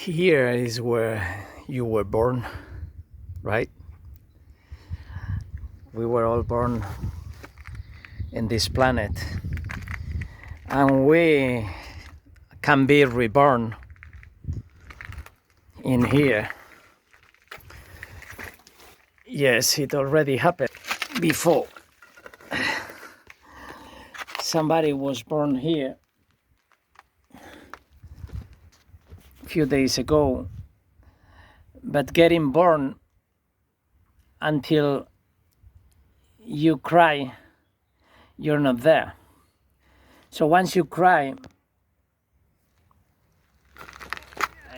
Here is where you were born, right? We were all born in this planet, and we can be reborn in here. Yes, it already happened before. Somebody was born here a few days ago, but getting born until you cry, you're not there. So once you cry,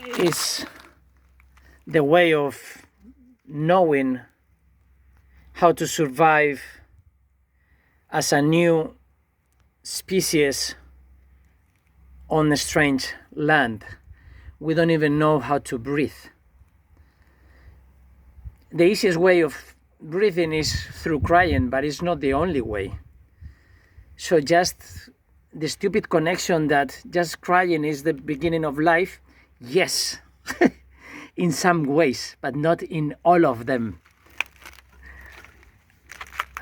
it's the way of knowing how to survive as a new species on a strange land. We don't even know how to breathe. The easiest way of breathing is through crying, but it's not the only way. So just the stupid connection that just crying is the beginning of life, yes, in some ways, but not in all of them.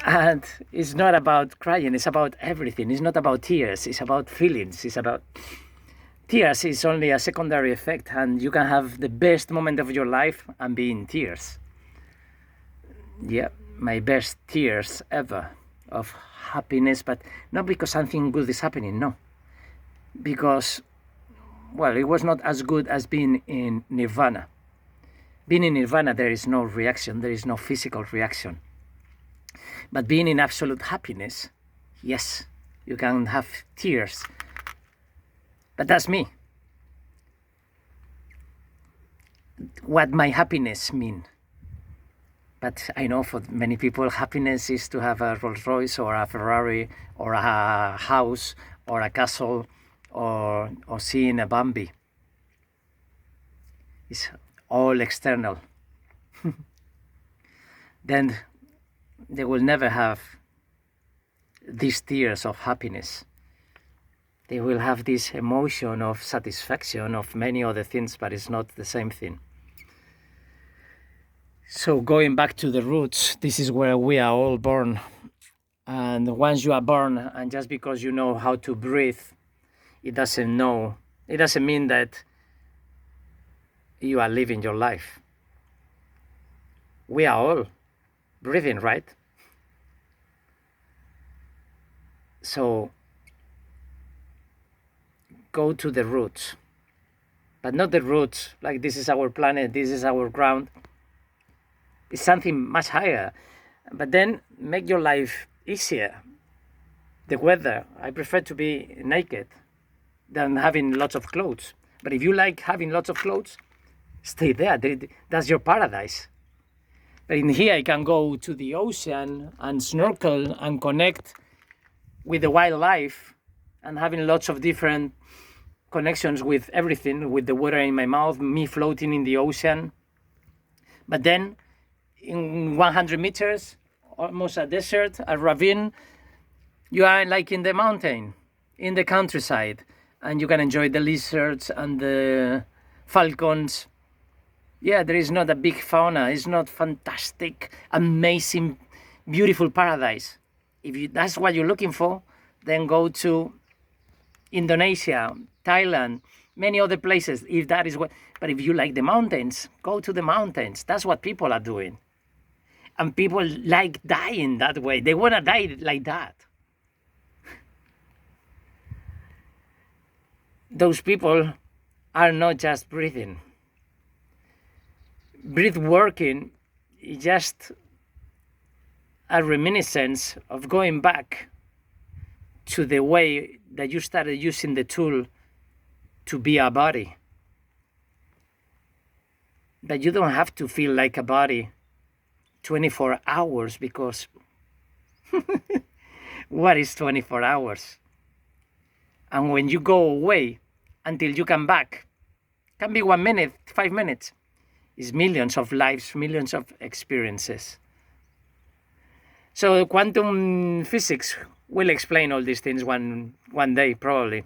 And it's not about crying, it's about everything. It's not about tears, it's about feelings. It's about tears is only a secondary effect, and you can have the best moment of your life and be in tears. Yeah, my best tears ever of happiness, but not because something good is happening, no. Because, well, it was not as good as being in Nirvana. Being in Nirvana, there is no reaction, there is no physical reaction. But being in absolute happiness, yes, you can have tears. But that's me. What my happiness mean? But I know for many people, happiness is to have a Rolls Royce or a Ferrari or a house or a castle or seeing a Bambi. It's all external. Then they will never have these tears of happiness. They will have this emotion of satisfaction of many other things, but it's not the same thing. So going back to the roots, this is where we are all born. And once you are born, and just because you know how to breathe, it doesn't mean that you are living your life. We are all breathing, right? So go to the roots, but not the roots like this is our planet, this is our ground. It's something much higher, but then make your life easier. The weather, I prefer to be naked than having lots of clothes. But if you like having lots of clothes, stay there. That's your paradise. But in here, I can go to the ocean and snorkel and connect with the wildlife and having lots of different connections with everything, with the water in my mouth, me floating in the ocean. But then in 100 meters, almost a desert, a ravine, you are like in the mountain, in the countryside, and you can enjoy the lizards and the falcons. Yeah, there is not a big fauna. It's not fantastic, amazing, beautiful paradise. If that's what you're looking for, then go to Indonesia, Thailand, many other places. If that is what, but if you like the mountains, go to the mountains. That's what people are doing. And people like dying that way. They want to die like that. Those people are not just breathing. Breath working is just a reminiscence of going back to the way that you started using the tool to be a body. That you don't have to feel like a body 24 hours, because what is 24 hours? And when you go away until you come back, can be 1 minute, 5 minutes, is millions of lives, millions of experiences. So quantum physics will explain all these things one day, probably.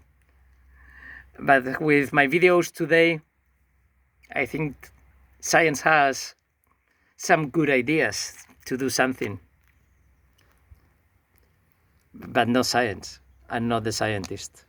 But with my videos today, I think science has some good ideas to do something, but no science. I'm not the scientist.